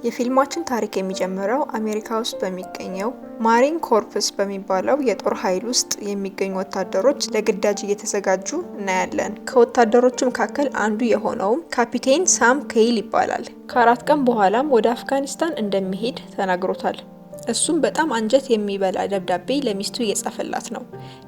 የፊልማችን ታሪክ የሚጀምረው አሜሪካ ውስጥ በሚገኘው ማሪን ኮርፕስ በሚባለው የጦር ኃይል ውስጥ የሚገኙ ወታደሮች ለግዳጅ እየተዘጋጁ እናያለን። ከወታደሮቹ መካከል አንዱ የሆነውም ካፒቴን ሳም ኬይል ይባላል። ከ4 ቀን በኋላም ወደ አፍጋኒስታን እንደሚሄድ ተናግሮታል። እሱም በጣም አንጀት የሚበላ ደብዳቤ ለሚስቱ እየጻፈላት ነው።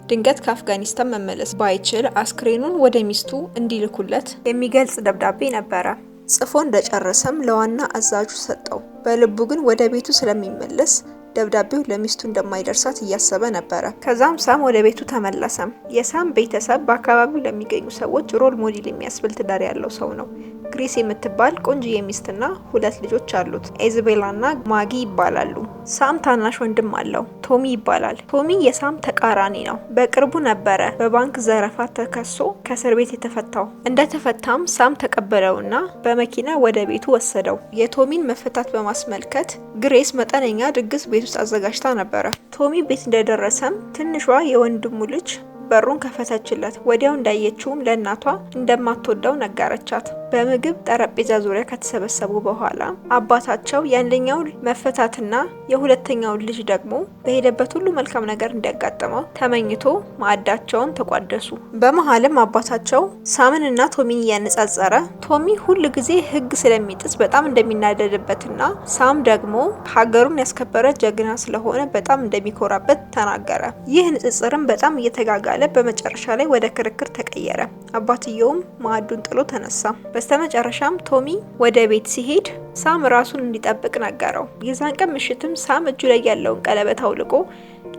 ድንገት ከአፍጋኒስታን መመለስ ባይችል አስክሬኑን ወደ ሚስቱ እንዲልኩለት የሚገልጽ ደብዳቤ ነበረ። ጽፎ እንደጨረሰም ለዋና አዛዡ ሰጠው። በልቡ ግን ወደ ቤቱ ስለሚመለስ ደብዳቤው ለሚስቱ እንደማይደርሳት እያሰበ ነበረ። ከዛም ሳም ወደ ቤቱ ተመለሰም። የሳም ቤተሰብ በአካባቢው ለሚገኙ ሰዎች ሮል ሞዴል የሚያስብል ትዳር ያለው ሰው ነው። ግሬስ የምትባል ቆንጆዬ ሚስትና 2 ልጆች አሉት። ኢዛቤላና ማጊ ይባላሉ። ሳም ታናሽ ወንድም አለው፣ ቶሚ ይባላል። ቶሚ የሳም ተቃራኒ ነው። በቅርቡ ነበረ በባንክ ዘረፋ ተከሶ ከእስር ቤት የተፈታው። እንደተፈታም ሳም ተቀበለውና በመኪና ወደ ቤቱ ወሰደው። የቶሚን መፈታት በማስመልከት ግሬስ መጠነኛ ድግስ ቤት ውስጥ አዘጋጅታ ነበረ። ቶሚ ቤት እንደደረሰም ትንሿ የወንድሙ ልጅ በሩን ከፈተችለት። ወዲያው እንዳየችውም ለእናቷ እንደማትወደው ነገረቻት። በምግብ ጠረጴዛ ዙሪያ ከተሰበሰቡ በኋላ አባታቸው የአንደኛው መፈታትና የሁለተኛው ልጅ ደግሞ በሄደበት ሁሉ መልካም ነገር እንዲያጋጥመው ተመኝቶ ማዕዳቸውን ተቋደሱ። በመሃልም አባታቸው ሳምንና ቶሚን እያነጻጸረ ቶሚ ሁል ጊዜ ሕግ ስለሚጥስ በጣም እንደሚናደድበትና ሳም ደግሞ ሀገሩን ያስከበረ ጀግና ስለሆነ በጣም እንደሚኮራበት ተናገረ። ይህ ንጽጽርም በጣም እየተጋጋለ በመጨረሻ ላይ ወደ ክርክር ተቀየረ። አባትየውም ማዕዱን ጥሎ ተነሳ። በስተመጨረሻም ቶሚ ወደ ቤት ሲሄድ ሳም ራሱን እንዲጠብቅ ነገረው። የዛን ቀን ምሽትም ሳም እጁ ላይ ያለውን ቀለበት አውልቆ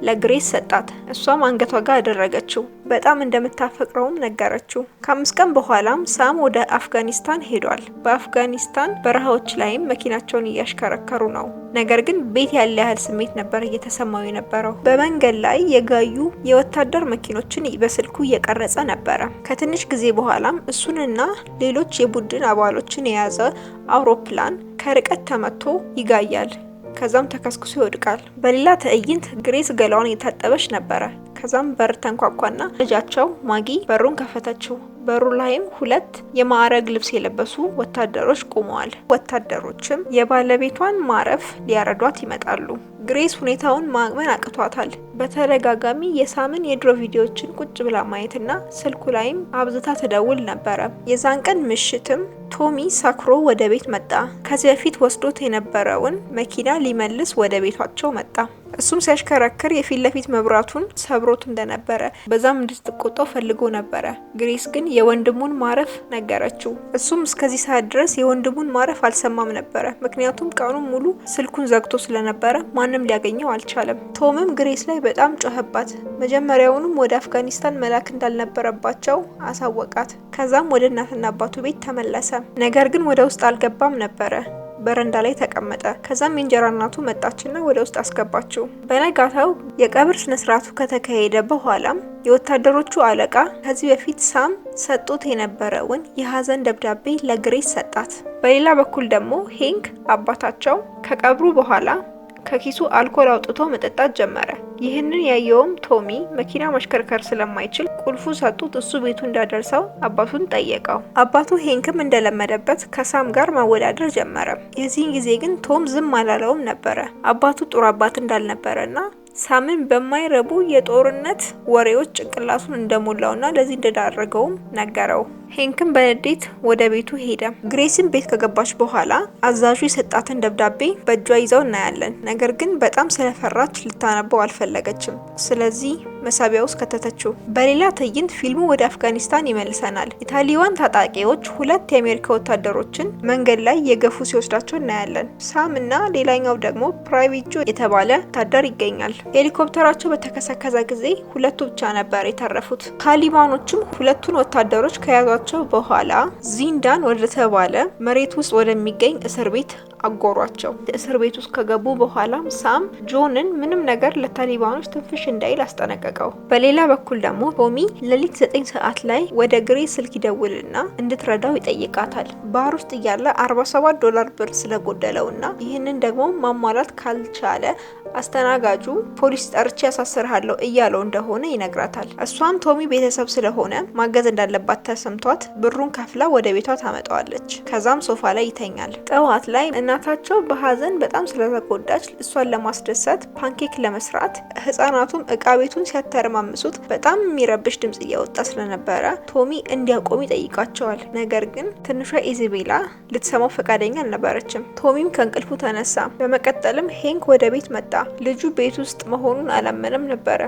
ለግሬስ ሰጣት። እሷም አንገቷ ጋር አደረገችው። በጣም እንደምታፈቅረውም ነገረችው። ከ5 ቀን በኋላም ሳም ወደ አፍጋኒስታን ሄዷል። በአፍጋኒስታን በረሃዎች ላይም መኪናቸውን እያሽከረከሩ ነው። ነገር ግን ቤት ያለ ያህል ስሜት ነበር እየተሰማው የነበረው። በመንገድ ላይ የጋዩ የወታደር መኪኖችን በስልኩ እየቀረጸ ነበረ። ከትንሽ ጊዜ በኋላም እሱንና ሌሎች የቡድን አባሎችን የያዘ አውሮፕላን ከርቀት ተመቶ ይጋያል። ከዛም ተከስክሶ ይወድቃል። በሌላ ትዕይንት ግሬስ ገላዋን እየታጠበች ነበረ። ከዛም በር ተንኳኳና ልጃቸው ማጊ በሩን ከፈተችው። በሩ ላይም 2 የማዕረግ ልብስ የለበሱ ወታደሮች ቆመዋል። ወታደሮችም የባለቤቷን ማረፍ ሊያረዷት ይመጣሉ። ግሬስ ሁኔታውን ማመን አቅቷታል። በተደጋጋሚ የሳምን የድሮ ቪዲዮዎችን ቁጭ ብላ ማየትና ስልኩ ላይም አብዝታ ተደውል ነበረ። የዛን ቀን ምሽትም ቶሚ ሰክሮ ወደ ቤት መጣ። ከዚህ በፊት ወስዶት የነበረውን መኪና ሊመልስ ወደ ቤታቸው መጣ። እሱም ሲያሽከረክር የፊት ለፊት መብራቱን ሰብሮት እንደነበረ በዛም እንድትቆጣው ፈልጎ ነበረ። ግሬስ ግን የወንድሙን ማረፍ ነገረችው። እሱም እስከዚህ ሰዓት ድረስ የወንድሙን ማረፍ አልሰማም ነበረ። ምክንያቱም ቀኑን ሙሉ ስልኩን ዘግቶ ስለነበረ ማንም ሊያገኘው አልቻለም። ቶምም ግሬስ ላይ በጣም ጮኸባት። መጀመሪያውንም ወደ አፍጋኒስታን መላክ እንዳልነበረባቸው አሳወቃት። ከዛም ወደ እናትና አባቱ ቤት ተመለሰ። ነገር ግን ወደ ውስጥ አልገባም ነበረ። በረንዳ ላይ ተቀመጠ። ከዛም የእንጀራ እናቱ መጣችና ወደ ውስጥ አስገባችው። በነጋታው የቀብር ስነስርዓቱ ከተካሄደ በኋላም የወታደሮቹ አለቃ ከዚህ በፊት ሳም ሰጥቶት የነበረውን የሀዘን ደብዳቤ ለግሬስ ሰጣት። በሌላ በኩል ደግሞ ሄንክ አባታቸው ከቀብሩ በኋላ ከኪሱ አልኮል አውጥቶ መጠጣት ጀመረ። ይህንን ያየውም ቶሚ መኪና ማሽከርከር ስለማይችል ቁልፉ ሰጡት። እሱ ቤቱ እንዳደርሰው አባቱን ጠየቀው። አባቱ ሄንክም እንደለመደበት ከሳም ጋር ማወዳደር ጀመረ። የዚህን ጊዜ ግን ቶም ዝም አላለውም ነበረ። አባቱ ጥሩ አባት እንዳልነበረና ሳምን በማይረቡ የጦርነት ወሬዎች ጭንቅላቱን እንደሞላውና ለዚህ እንደዳረገውም ነገረው። ሄንክም በንዴት ወደ ቤቱ ሄደ። ግሬስን ቤት ከገባች በኋላ አዛዡ የሰጣትን ደብዳቤ በእጇ ይዘው እናያለን። ነገር ግን በጣም ስለፈራች ልታነበው አልፈለገችም። ስለዚህ መሳቢያ ውስጥ ከተተችው። በሌላ ትዕይንት ፊልሙ ወደ አፍጋኒስታን ይመልሰናል። የታሊባን ታጣቂዎች 2 የአሜሪካ ወታደሮችን መንገድ ላይ የገፉ ሲወስዳቸው እናያለን። ሳም እና ሌላኛው ደግሞ ፕራይቬት ጆ የተባለ ወታደር ይገኛል። ሄሊኮፕተራቸው በተከሰከሰ ጊዜ 2 ብቻ ነበር የተረፉት። ታሊባኖችም 2ቱን ወታደሮች ከያዟቸው በኋላ ዚንዳን ወደ ተባለ መሬት ውስጥ ወደሚገኝ እስር ቤት አጎሯቸው። እስር ቤት ውስጥ ከገቡ በኋላ ሳም ጆንን ምንም ነገር ለታሊባኖች ትንፍሽ እንዳይል አስጠነቀቀ። ያስጠነቀቀው። በሌላ በኩል ደግሞ ቶሚ ሌሊት 9 ሰዓት ላይ ወደ ግሬስ ስልክ ይደውልና እንድትረዳው ይጠይቃታል። ባር ውስጥ እያለ $47 ብር ስለጎደለውና ይህንን ደግሞ ማሟላት ካልቻለ አስተናጋጁ ፖሊስ ጠርቼ ያሳስርሃለሁ እያለው እንደሆነ ይነግራታል። እሷም ቶሚ ቤተሰብ ስለሆነ ማገዝ እንዳለባት ተሰምቷት ብሩን ከፍላ ወደ ቤቷ ታመጣዋለች። ከዛም ሶፋ ላይ ይተኛል። ጠዋት ላይ እናታቸው በሀዘን በጣም ስለተጎዳች እሷን ለማስደሰት ፓንኬክ ለመስራት ህፃናቱም እቃ ቤቱን ሲያተረማምሱት በጣም የሚረብሽ ድምጽ እያወጣ ስለነበረ ቶሚ እንዲያቆም ይጠይቃቸዋል። ነገር ግን ትንሿ ኢዛቤላ ልትሰማው ፈቃደኛ አልነበረችም። ቶሚም ከእንቅልፉ ተነሳ። በመቀጠልም ሄንክ ወደ ቤት መጣ። ልጁ ቤት ውስጥ መሆኑን አላመነም ነበረ።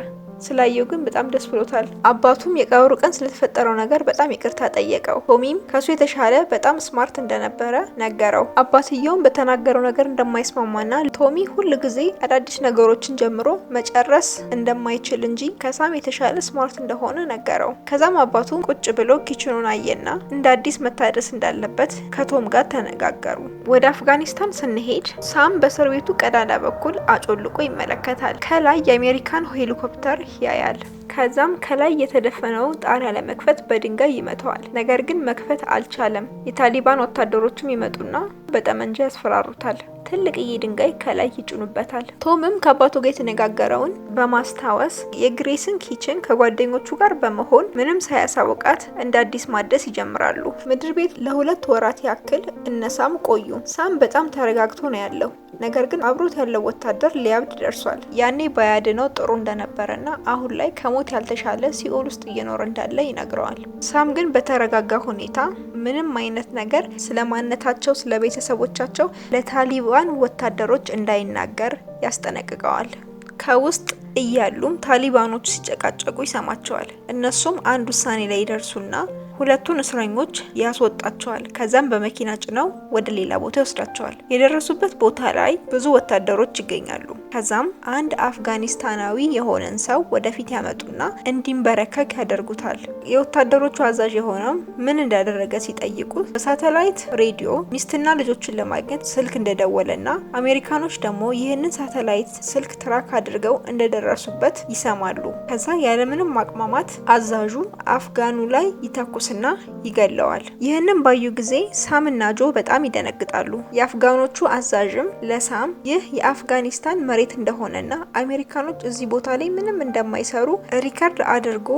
ስላየው ግን በጣም ደስ ብሎታል። አባቱም የቀብሩ ቀን ስለተፈጠረው ነገር በጣም ይቅርታ ጠየቀው። ቶሚም ከሱ የተሻለ በጣም ስማርት እንደነበረ ነገረው። አባትየውም በተናገረው ነገር እንደማይስማማና ቶሚ ሁል ጊዜ አዳዲስ ነገሮችን ጀምሮ መጨረስ እንደማይችል እንጂ ከሳም የተሻለ ስማርት እንደሆነ ነገረው። ከዛም አባቱ ቁጭ ብሎ ኪችኑን አየና እንደ አዲስ መታደስ እንዳለበት ከቶም ጋር ተነጋገሩ። ወደ አፍጋኒስታን ስንሄድ ሳም በእስር ቤቱ ቀዳዳ በኩል አጮልቆ ይመለከታል። ከላይ የአሜሪካን ሄሊኮፕተር ያያል። ከዛም ከላይ የተደፈነው ጣሪያ ለመክፈት በድንጋይ ይመታዋል። ነገር ግን መክፈት አልቻለም። የታሊባን ወታደሮችም ይመጡና በጠመንጃ ያስፈራሩታል። ትልቅዬ ድንጋይ ከላይ ይጭኑበታል። ቶምም ከአባቱ ጋር የተነጋገረውን በማስታወስ የግሬስን ኪችን ከጓደኞቹ ጋር በመሆን ምንም ሳያሳውቃት እንደ አዲስ ማደስ ይጀምራሉ። ምድር ቤት ለ2 ወራት ያክል እነሳም ቆዩ። ሳም በጣም ተረጋግቶ ነው ያለው። ነገር ግን አብሮት ያለው ወታደር ሊያብድ ደርሷል። ያኔ ባያድነው ጥሩ እንደነበረና አሁን ላይ ከሞት ያልተሻለ ሲኦል ውስጥ እየኖረ እንዳለ ይነግረዋል። ሳም ግን በተረጋጋ ሁኔታ ምንም አይነት ነገር ስለማንነታቸው፣ ስለቤተሰቦቻቸው ለታሊባን ወታደሮች እንዳይናገር ያስጠነቅቀዋል። ከውስጥ እያሉም ታሊባኖች ሲጨቃጨቁ ይሰማቸዋል። እነሱም አንድ ውሳኔ ላይ ይደርሱና ሁለቱን እስረኞች ያስወጣቸዋል። ከዛም በመኪና ጭነው ወደ ሌላ ቦታ ይወስዳቸዋል። የደረሱበት ቦታ ላይ ብዙ ወታደሮች ይገኛሉ። ከዛም አንድ አፍጋኒስታናዊ የሆነን ሰው ወደፊት ያመጡና እንዲንበረከክ ያደርጉታል። የወታደሮቹ አዛዥ የሆነው ምን እንዳደረገ ሲጠይቁት በሳተላይት ሬዲዮ ሚስትና ልጆችን ለማግኘት ስልክ እንደደወለና አሜሪካኖች ደግሞ ይህንን ሳተላይት ስልክ ትራክ አድርገው እንደደረሱበት ይሰማሉ። ከዛ ያለምንም ማቅማማት አዛዡ አፍጋኑ ላይ ይተኩሳል ና ይገለዋል። ይህንን ባዩ ጊዜ ሳም እና ጆ በጣም ይደነግጣሉ። የአፍጋኖቹ አዛዥም ለሳም ይህ የአፍጋኒስታን መሬት እንደሆነና አሜሪካኖች እዚህ ቦታ ላይ ምንም እንደማይሰሩ ሪከርድ አድርጎ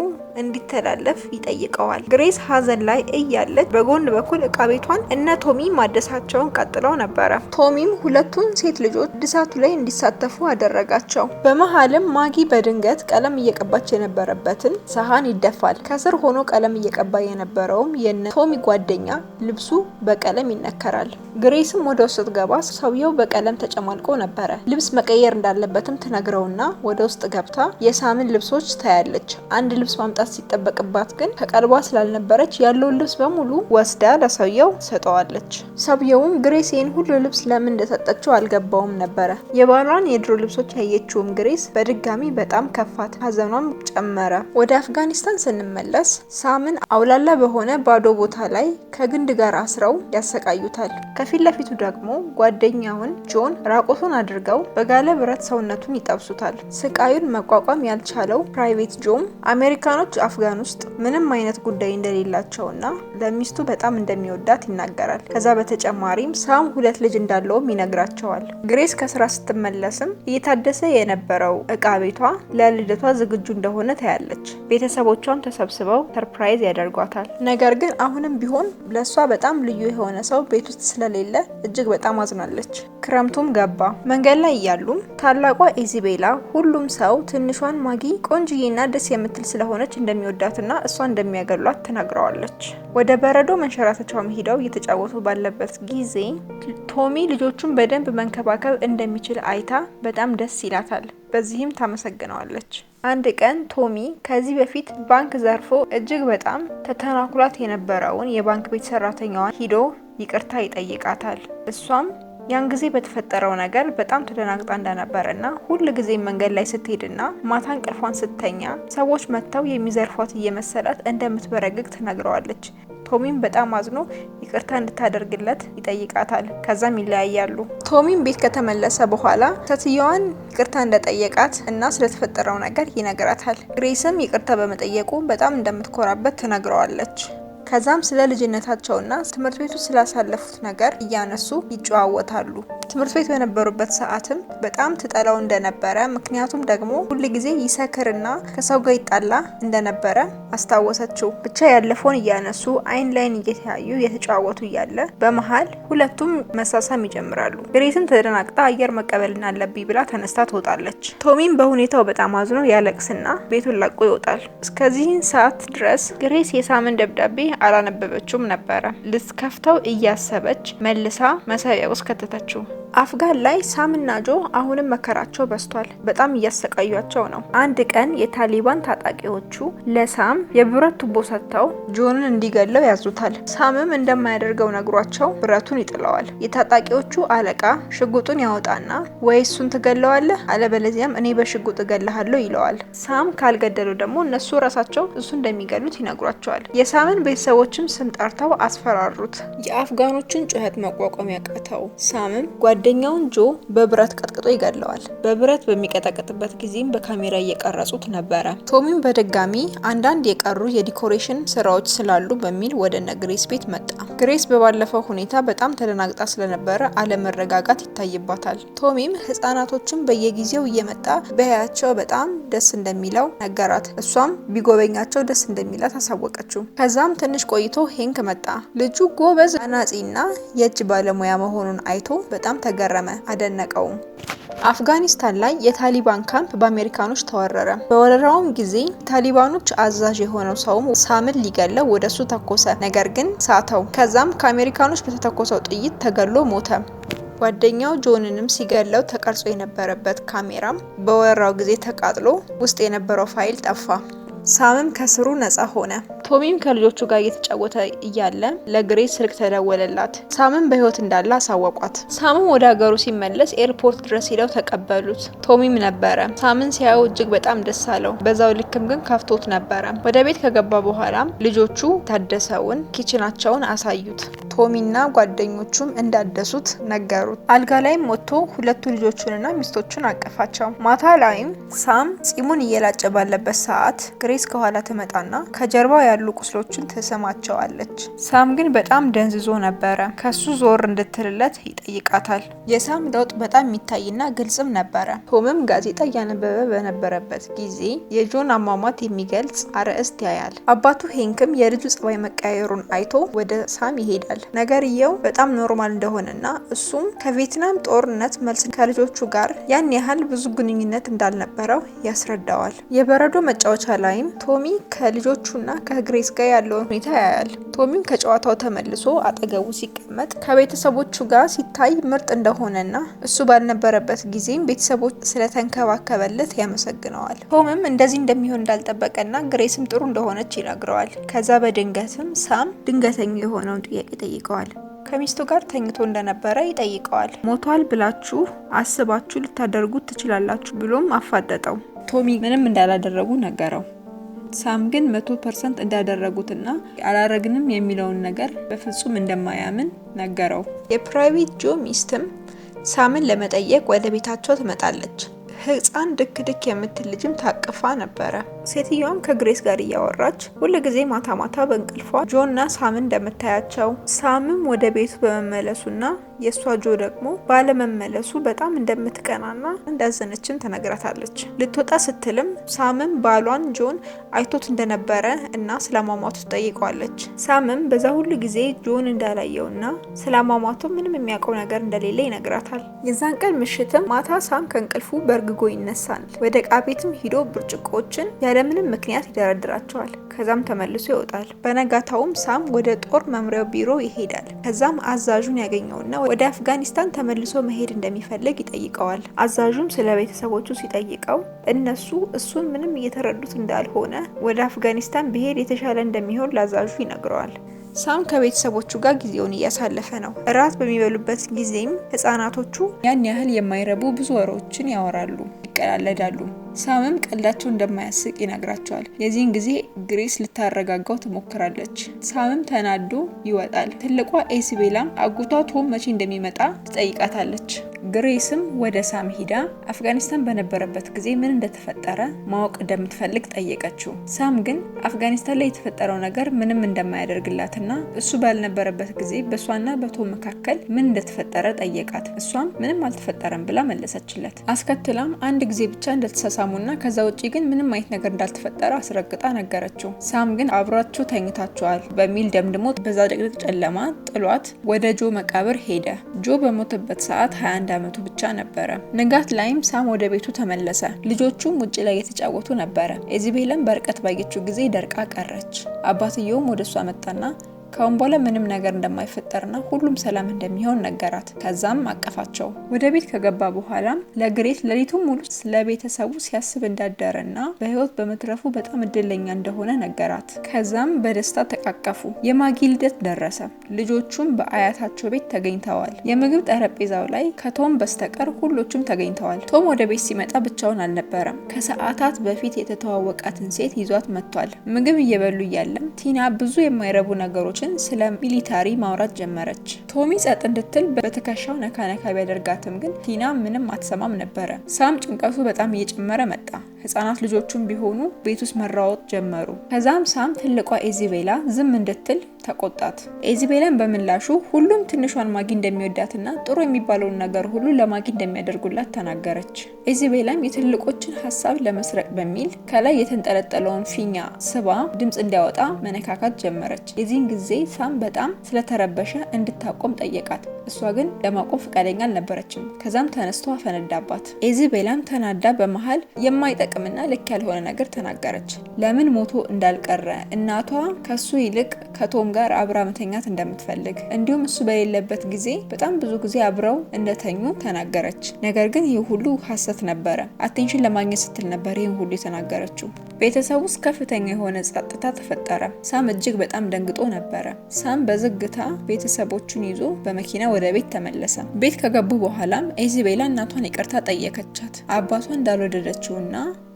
እንዲተላለፍ ይጠይቀዋል። ግሬስ ሀዘን ላይ እያለች በጎን በኩል እቃ ቤቷን እነ ቶሚ ማደሳቸውን ቀጥለው ነበረ። ቶሚም ሁለቱን ሴት ልጆች እድሳቱ ላይ እንዲሳተፉ አደረጋቸው። በመሀልም ማጊ በድንገት ቀለም እየቀባች የነበረበትን ሰሃን ይደፋል። ከስር ሆኖ ቀለም እየቀባ የነበረውም የነ ቶሚ ጓደኛ ልብሱ በቀለም ይነከራል። ግሬስም ወደ ውስጥ ስትገባ ሰውየው በቀለም ተጨማልቆ ነበረ። ልብስ መቀየር እንዳለበትም ትነግረውና ወደ ውስጥ ገብታ የሳምን ልብሶች ታያለች። አንድ ልብስ ማምጣት ሲጠበቅባት ግን ከቀልቧ ስላልነበረች ያለውን ልብስ በሙሉ ወስዳ ለሰውየው ሰጠዋለች። ሰውየውም ግሬስ ይህን ሁሉ ልብስ ለምን እንደሰጠችው አልገባውም ነበረ። የባሏን የድሮ ልብሶች ያየችውም ግሬስ በድጋሚ በጣም ከፋት፣ ሀዘኗም ጨመረ። ወደ አፍጋኒስታን ስንመለስ ሳምን አውላላ በሆነ ባዶ ቦታ ላይ ከግንድ ጋር አስረው ያሰቃዩታል። ከፊት ለፊቱ ደግሞ ጓደኛውን ጆን ራቆቱን አድርገው በጋለ ብረት ሰውነቱን ይጠብሱታል። ስቃዩን መቋቋም ያልቻለው ፕራይቬት ጆም አሜሪካኖች አፍጋን ውስጥ ምንም አይነት ጉዳይ እንደሌላቸውና ለሚስቱ በጣም እንደሚወዳት ይናገራል። ከዛ በተጨማሪም ሳም 2 ልጅ እንዳለውም ይነግራቸዋል። ግሬስ ከስራ ስትመለስም እየታደሰ የነበረው እቃ ቤቷ ለልደቷ ዝግጁ እንደሆነ ታያለች። ቤተሰቦቿም ተሰብስበው ሰርፕራይዝ ያደርጓታል። ነገር ግን አሁንም ቢሆን ለሷ በጣም ልዩ የሆነ ሰው ቤት ውስጥ ስለሌለ እጅግ በጣም አዝናለች። ክረምቱም ገባ። መንገድ ላይ እያሉም ታላቋ ኢዛቤላ ሁሉም ሰው ትንሿን ማጊ ቆንጅዬና ደስ የምትል ስለሆነች እንደሚወዳትና እሷ እንደሚያገሏት ተናግረዋለች። ወደ በረዶ መንሸራተቻውም ሄደው እየተጫወቱ ባለበት ጊዜ ቶሚ ልጆቹን በደንብ መንከባከብ እንደሚችል አይታ በጣም ደስ ይላታል። በዚህም ታመሰግነዋለች። አንድ ቀን ቶሚ ከዚህ በፊት ባንክ ዘርፎ እጅግ በጣም ተተናኩላት የነበረውን የባንክ ቤት ሰራተኛዋን ሂዶ ይቅርታ ይጠይቃታል። እሷም ያን ጊዜ በተፈጠረው ነገር በጣም ተደናግጣ እንደነበረና ሁሉ ጊዜ መንገድ ላይ ስትሄድና ማታ እንቅልፏን ስተኛ ሰዎች መጥተው የሚዘርፏት እየመሰላት እንደምትበረግግ ትነግረዋለች። ቶሚም በጣም አዝኖ ይቅርታ እንድታደርግለት ይጠይቃታል። ከዛም ይለያያሉ። ቶሚም ቤት ከተመለሰ በኋላ ሴትዮዋን ይቅርታ እንደጠየቃት እና ስለተፈጠረው ነገር ይነግራታል። ግሬስም ይቅርታ በመጠየቁ በጣም እንደምትኮራበት ትነግረዋለች። ከዛም ስለ ልጅነታቸውና ትምህርት ቤቱ ስላሳለፉት ነገር እያነሱ ይጨዋወታሉ። ትምህርት ቤት በነበሩበት ሰዓትም በጣም ትጠላው እንደነበረ፣ ምክንያቱም ደግሞ ሁል ጊዜ ይሰክርና ከሰው ጋር ይጣላ እንደነበረ አስታወሰችው። ብቻ ያለፈውን እያነሱ አይን ላይን እየተያዩ የተጨዋወቱ እያለ በመሃል ሁለቱም መሳሳም ይጀምራሉ። ግሬስም ተደናግጣ አየር መቀበልና አለብኝ ብላ ተነስታ ትወጣለች። ቶሚም በሁኔታው በጣም አዝኖ ያለቅስና ቤቱን ለቆ ይወጣል። እስከዚህን ሰዓት ድረስ ግሬስ የሳምን ደብዳቤ አላነበበችውም ነበረ። ልትከፍተው እያሰበች መልሳ መሳቢያ ውስጥ ከተተችው። አፍጋን ላይ ሳምና ጆ አሁንም መከራቸው በስቷል። በጣም እያሰቃዩቸው ነው። አንድ ቀን የታሊባን ታጣቂዎቹ ለሳም የብረት ቱቦ ሰጥተው ጆንን እንዲገለው ያዙታል። ሳምም እንደማያደርገው ነግሯቸው ብረቱን ይጥለዋል። የታጣቂዎቹ አለቃ ሽጉጡን ያወጣና ወይ እሱን ትገለዋለህ አለበለዚያም እኔ በሽጉጥ እገልሃለሁ ይለዋል። ሳም ካልገደሉ ደግሞ እነሱ ራሳቸው እሱ እንደሚገሉት ይነግሯቸዋል። የሳምን ቤተሰቦችም ስም ጠርተው አስፈራሩት። የአፍጋኖችን ጩኸት መቋቋም ያቃተው ሳምም ጓደኛውን ጆ በብረት ቀጥቅጦ ይገለዋል። በብረት በሚቀጠቅጥበት ጊዜም በካሜራ እየቀረጹት ነበረ። ቶሚም በድጋሚ አንዳንድ የቀሩ የዲኮሬሽን ስራዎች ስላሉ በሚል ወደ ግሬስ ቤት መጣ። ግሬስ በባለፈው ሁኔታ በጣም ተደናግጣ ስለነበረ አለመረጋጋት ይታይባታል። ቶሚም ህጻናቶችን በየጊዜው እየመጣ በያቸው በጣም ደስ እንደሚለው ነገራት። እሷም ቢጎበኛቸው ደስ እንደሚላት አሳወቀችው። ከዛም ትንሽ ቆይቶ ሄንክ መጣ። ልጁ ጎበዝ አናጺና የእጅ ባለሙያ መሆኑን አይቶ በጣም ተገረመ፣ አደነቀውም። አፍጋኒስታን ላይ የታሊባን ካምፕ በአሜሪካኖች ተወረረ። በወረራውም ጊዜ ታሊባኖች አዛዥ የሆነው ሰውም ሳምን ሊገለው ወደሱ ተኮሰ፣ ነገር ግን ሳተው። ከዛም ከአሜሪካኖች በተተኮሰው ጥይት ተገሎ ሞተ። ጓደኛው ጆንንም ሲገለው ተቀርጾ የነበረበት ካሜራም በወረራው ጊዜ ተቃጥሎ ውስጥ የነበረው ፋይል ጠፋ። ሳምም ከስሩ ነፃ ሆነ። ቶሚም ከልጆቹ ጋር እየተጫወተ እያለ ለግሬስ ስልክ ተደወለላት። ሳምም በህይወት እንዳለ አሳወቋት። ሳምም ወደ ሀገሩ ሲመለስ ኤርፖርት ድረስ ሄደው ተቀበሉት። ቶሚም ነበረ። ሳምን ሲያየው እጅግ በጣም ደስ አለው። በዛው ልክም ግን ከፍቶት ነበረ። ወደ ቤት ከገባ በኋላም ልጆቹ ታደሰውን ኪችናቸውን አሳዩት። ቶሚና ጓደኞቹም እንዳደሱት ነገሩት። አልጋ ላይም ወጥቶ ሁለቱ ልጆቹንና ሚስቶቹን አቀፋቸው። ማታ ላይም ሳም ጺሙን እየላጨ ባለበት ሰዓት ግሬስ ከኋላ ትመጣና ከጀርባው ያሉ ቁስሎችን ትስማቸዋለች። ሳም ግን በጣም ደንዝዞ ነበረ። ከሱ ዞር እንድትልለት ይጠይቃታል። የሳም ለውጥ በጣም የሚታይና ግልጽም ነበረ። ቶምም ጋዜጣ እያነበበ በነበረበት ጊዜ የጆን አሟሟት የሚገልጽ አርዕስት ያያል። አባቱ ሄንክም የልጁ ጸባይ መቀያየሩን አይቶ ወደ ሳም ይሄዳል። ነገርየው በጣም ኖርማል እንደሆነና እሱም ከቪየትናም ጦርነት መልስ ከልጆቹ ጋር ያን ያህል ብዙ ግንኙነት እንዳልነበረው ያስረዳዋል። የበረዶ መጫወቻ ላይም ቶሚ ከልጆቹና ከግሬስ ጋር ያለውን ሁኔታ ያያል። ቶሚም ከጨዋታው ተመልሶ አጠገቡ ሲቀመጥ ከቤተሰቦቹ ጋር ሲታይ ምርጥ እንደሆነና እሱ ባልነበረበት ጊዜም ቤተሰቦች ስለተንከባከበለት ያመሰግነዋል። ቶምም እንደዚህ እንደሚሆን እንዳልጠበቀና ግሬስም ጥሩ እንደሆነች ይነግረዋል። ከዛ በድንገትም ሳም ድንገተኛ የሆነውን ጥያቄ ጠይቀዋል። ከሚስቱ ጋር ተኝቶ እንደነበረ ይጠይቀዋል። ሞቷል ብላችሁ አስባችሁ ልታደርጉት ትችላላችሁ ብሎም አፋጠጠው። ቶሚ ምንም እንዳላደረጉ ነገረው። ሳም ግን 100% እንዳደረጉትና አላረግንም የሚለውን ነገር በፍጹም እንደማያምን ነገረው። የፕራይቬት ጆ ሚስትም ሳምን ለመጠየቅ ወደ ቤታቸው ትመጣለች። ህፃን ድክ ድክ የምትል ልጅም ታቅፋ ነበረ። ሴትዮዋም ከግሬስ ጋር እያወራች ሁልጊዜ ማታ ማታ በእንቅልፏ ጆና ሳምን እንደምታያቸው፣ ሳምም ወደ ቤቱ በመመለሱና የእሷ ጆ ደግሞ ባለመመለሱ በጣም እንደምትቀናና እንዳዘነችም ተነግራታለች። ልትወጣ ስትልም ሳምም ባሏን ጆን አይቶት እንደነበረ እና ስለማማቱ ትጠይቀዋለች። ሳምም በዛ ሁሉ ጊዜ ጆን እንዳላየውና ስለማማቱ ምንም የሚያውቀው ነገር እንደሌለ ይነግራታል። የዛን ቀን ምሽትም ማታ ሳም ከእንቅልፉ በእርግጎ ይነሳል። ወደ ዕቃ ቤትም ሂዶ ብርጭቆችን ያለምንም ምክንያት ይደረድራቸዋል። ከዛም ተመልሶ ይወጣል። በነጋታውም ሳም ወደ ጦር መምሪያው ቢሮ ይሄዳል። ከዛም አዛዡን ያገኘውና ወደ አፍጋኒስታን ተመልሶ መሄድ እንደሚፈልግ ይጠይቀዋል። አዛዡም ስለ ቤተሰቦቹ ሲጠይቀው እነሱ እሱን ምንም እየተረዱት እንዳልሆነ ወደ አፍጋኒስታን ቢሄድ የተሻለ እንደሚሆን ለአዛዡ ይነግረዋል። ሳም ከቤተሰቦቹ ጋር ጊዜውን እያሳለፈ ነው። እራት በሚበሉበት ጊዜም ህጻናቶቹ ያን ያህል የማይረቡ ብዙ ወሬዎችን ያወራሉ፣ ይቀላለዳሉ። ሳምም ቀልዳቸው እንደማያስቅ ይነግራቸዋል። የዚህን ጊዜ ግሬስ ልታረጋጋው ትሞክራለች። ሳምም ተናዶ ይወጣል። ትልቋ ኢዛቤላም አጎቷ ቶም መቼ እንደሚመጣ ትጠይቃታለች። ግሬስም ወደ ሳም ሂዳ አፍጋኒስታን በነበረበት ጊዜ ምን እንደተፈጠረ ማወቅ እንደምትፈልግ ጠየቀችው። ሳም ግን አፍጋኒስታን ላይ የተፈጠረው ነገር ምንም እንደማያደርግላትና እሱ ባልነበረበት ጊዜ በሷና በቶም መካከል ምን እንደተፈጠረ ጠየቃት። እሷም ምንም አልተፈጠረም ብላ መለሰችለት። አስከትላም አንድ ጊዜ ብቻ እንደተሳሳሙና ከዛ ውጪ ግን ምንም አይነት ነገር እንዳልተፈጠረ አስረግጣ ነገረችው። ሳም ግን አብራችሁ ተኝታችኋል በሚል ደምድሞ በዛ ድቅድቅ ጨለማ ጥሏት ወደ ጆ መቃብር ሄደ። ጆ በሞተበት ሰዓት 21 ዓመቱ ብቻ ነበረ። ንጋት ላይም ሳም ወደ ቤቱ ተመለሰ። ልጆቹም ውጪ ላይ የተጫወቱ ነበረ። ኢዛቤልም በርቀት ባየችው ጊዜ ደርቃ ቀረች። አባትየውም ወደሷ መጣና ካሁን በኋላ ምንም ነገር እንደማይፈጠርና ሁሉም ሰላም እንደሚሆን ነገራት። ከዛም አቀፋቸው። ወደ ቤት ከገባ በኋላም ለግሬስ ሌሊቱን ሙሉ ስለቤተሰቡ ሲያስብ እንዳደረና በህይወት በመትረፉ በጣም እድለኛ እንደሆነ ነገራት። ከዛም በደስታ ተቃቀፉ። የማጊ ልደት ደረሰ። ልጆቹም በአያታቸው ቤት ተገኝተዋል። የምግብ ጠረጴዛው ላይ ከቶም በስተቀር ሁሎቹም ተገኝተዋል። ቶም ወደ ቤት ሲመጣ ብቻውን አልነበረም። ከሰዓታት በፊት የተተዋወቃትን ሴት ይዟት መጥቷል። ምግብ እየበሉ እያለም ቲና ብዙ የማይረቡ ነገሮች ስለ ሚሊታሪ ማውራት ጀመረች። ቶሚ ጸጥ እንድትል በትከሻው ነካ ነካ ቢያደርጋትም ግን ቲና ምንም አትሰማም ነበረ። ሳም ጭንቀቱ በጣም እየጨመረ መጣ። ህፃናት ልጆቹም ቢሆኑ ቤት ውስጥ መራወጥ ጀመሩ። ከዛም ሳም ትልቋ ኢዛቤላ ዝም እንድትል ተቆጣት። ኢዛቤላን በምላሹ ሁሉም ትንሿን ማጊ እንደሚወዳትና ጥሩ የሚባለውን ነገር ሁሉ ለማጊ እንደሚያደርጉላት ተናገረች። ኢዛቤላም የትልቆችን ሀሳብ ለመስረቅ በሚል ከላይ የተንጠለጠለውን ፊኛ ስባ ድምጽ እንዲያወጣ መነካካት ጀመረች። የዚህን ጊዜ ሳም በጣም ስለተረበሸ እንድታቆም ጠየቃት። እሷ ግን ለማቆም ፈቃደኛ አልነበረችም። ከዛም ተነስቶ አፈነዳባት። ኢዛቤላም ተናዳ በመሃል የማይጠቅምና ልክ ያልሆነ ነገር ተናገረች። ለምን ሞቶ እንዳልቀረ እናቷ ከሱ ይልቅ ከቶም ጋር አብራ መተኛት እንደምትፈልግ እንዲሁም እሱ በሌለበት ጊዜ በጣም ብዙ ጊዜ አብረው እንደተኙ ተናገረች። ነገር ግን ይህ ሁሉ ሐሰት ነበረ። አቴንሽን ለማግኘት ስትል ነበር ይህን ሁሉ የተናገረችው። ቤተሰቡ ውስጥ ከፍተኛ የሆነ ጸጥታ ተፈጠረ። ሳም እጅግ በጣም ደንግጦ ነበረ። ሳም በዝግታ ቤተሰቦቹን ይዞ በመኪና ወደ ቤት ተመለሰ። ቤት ከገቡ በኋላም ኢዛቤላ እናቷን ይቅርታ ጠየቀቻት። አባቷ እንዳልወደደችውና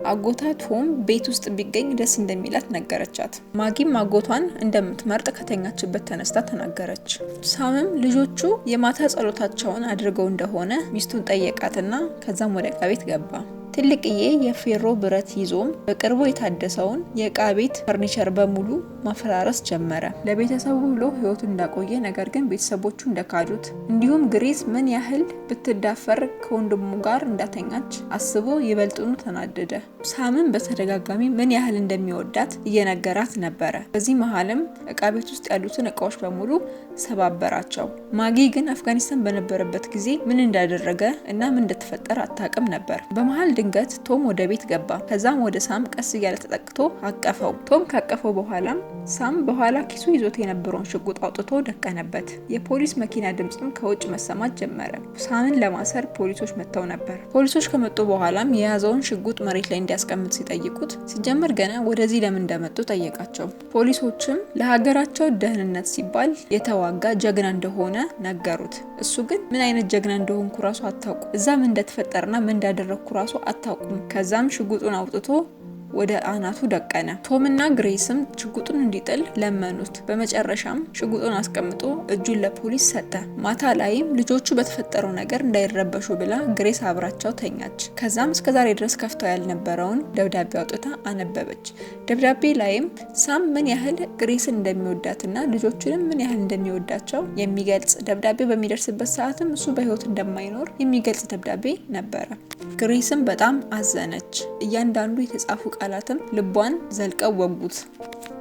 አጎቷ ቶም ቤት ውስጥ ቢገኝ ደስ እንደሚላት ነገረቻት። ማጊም አጎቷን እንደምትመርጥ ከተኛችበት ተነስታ ተናገረች። ሳምም ልጆቹ የማታ ጸሎታቸውን አድርገው እንደሆነ ሚስቱን ጠየቃትና ከዛም ወደ ዕቃ ቤት ገባ። ትልቅዬ የፌሮ ብረት ይዞም በቅርቡ የታደሰውን የዕቃ ቤት ፈርኒቸር በሙሉ ማፈራረስ ጀመረ። ለቤተሰቡ ብሎ ህይወቱን እንዳቆየ ነገር ግን ቤተሰቦቹ እንደካዱት እንዲሁም ግሬስ ምን ያህል ብትዳፈር ከወንድሙ ጋር እንዳተኛች አስቦ ይበልጡኑ ተናደደ። ሳምም በተደጋጋሚ ምን ያህል እንደሚወዳት እየነገራት ነበረ። በዚህ መሃልም ዕቃ ቤት ውስጥ ያሉትን እቃዎች በሙሉ ሰባበራቸው። ማጊ ግን አፍጋኒስታን በነበረበት ጊዜ ምን እንዳደረገ እና ምን እንደተፈጠረ አታውቅም ነበር። በመሃል ድንገት ቶም ወደ ቤት ገባ። ከዛም ወደ ሳም ቀስ እያለ ተጠቅቶ አቀፈው። ቶም ካቀፈው በኋላም ሳም በኋላ ኪሱ ይዞት የነበረውን ሽጉጥ አውጥቶ ደቀነበት። የፖሊስ መኪና ድምጽም ከውጭ መሰማት ጀመረ። ሳምን ለማሰር ፖሊሶች መጥተው ነበር። ፖሊሶች ከመጡ በኋላም የያዘውን ሽጉጥ መሬት ላይ እንዲያስቀምጥ ሲጠይቁት ሲጀመር ገና ወደዚህ ለምን እንደመጡ ጠየቃቸው። ፖሊሶችም ለሀገራቸው ደህንነት ሲባል የተዋጋ ጀግና እንደሆነ ነገሩት። እሱ ግን ምን አይነት ጀግና እንደሆንኩ ራሱ አታውቁ፣ እዛ ምን እንደተፈጠረና ምን እንዳደረግኩ ራሱ አታውቁም። ከዛም ሽጉጡን አውጥቶ ወደ አናቱ ደቀነ። ቶምና ግሬስም ሽጉጡን እንዲጥል ለመኑት። በመጨረሻም ሽጉጡን አስቀምጦ እጁን ለፖሊስ ሰጠ። ማታ ላይም ልጆቹ በተፈጠረው ነገር እንዳይረበሹ ብላ ግሬስ አብራቸው ተኛች። ከዛም እስከዛሬ ድረስ ከፍተው ያልነበረውን ደብዳቤ አውጥታ አነበበች። ደብዳቤ ላይም ሳም ምን ያህል ግሬስን እንደሚወዳትና ልጆቹንም ምን ያህል እንደሚወዳቸው የሚገልጽ ደብዳቤ በሚደርስበት ሰዓትም እሱ በህይወት እንደማይኖር የሚገልጽ ደብዳቤ ነበረ። ግሬስም በጣም አዘነች። እያንዳንዱ የተጻፉ ቃላትም ልቧን ዘልቀው ወጉት።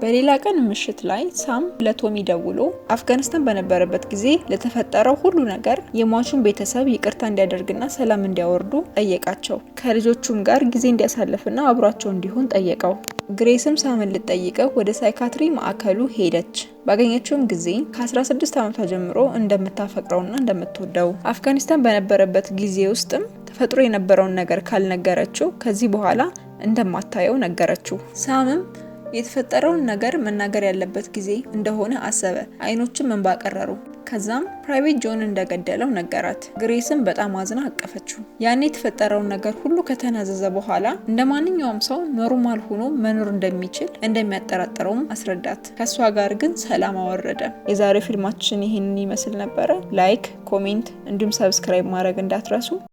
በሌላ ቀን ምሽት ላይ ሳም ለቶሚ ደውሎ አፍጋኒስታን በነበረበት ጊዜ ለተፈጠረው ሁሉ ነገር የሟቹን ቤተሰብ ይቅርታ እንዲያደርግና ሰላም እንዲያወርዱ ጠየቃቸው። ከልጆቹም ጋር ጊዜ እንዲያሳልፍና አብሯቸው እንዲሆን ጠየቀው። ግሬስም ሳምን ልትጠይቀው ወደ ሳይካትሪ ማዕከሉ ሄደች። ባገኘችውም ጊዜ ከ16 ዓመቷ ጀምሮ እንደምታፈቅረውና እንደምትወደው አፍጋኒስታን በነበረበት ጊዜ ውስጥም ተፈጥሮ የነበረውን ነገር ካልነገረችው ከዚህ በኋላ እንደማታየው ነገረችው። ሳምም የተፈጠረውን ነገር መናገር ያለበት ጊዜ እንደሆነ አሰበ። አይኖቹም እንባ ቀረሩ። ከዛም ፕራይቬት ጆን እንደገደለው ነገራት። ግሬስም በጣም አዝና አቀፈችው። ያኔ የተፈጠረውን ነገር ሁሉ ከተናዘዘ በኋላ እንደማንኛውም ሰው ኖርማል ሆኖ መኖር እንደሚችል እንደሚያጠራጥረውም አስረዳት። ከሷ ጋር ግን ሰላም አወረደ። የዛሬው ፊልማችን ይሄንን ይመስል ነበር። ላይክ፣ ኮሜንት እንዲሁም ሰብስክራይብ ማድረግ እንዳትረሱ።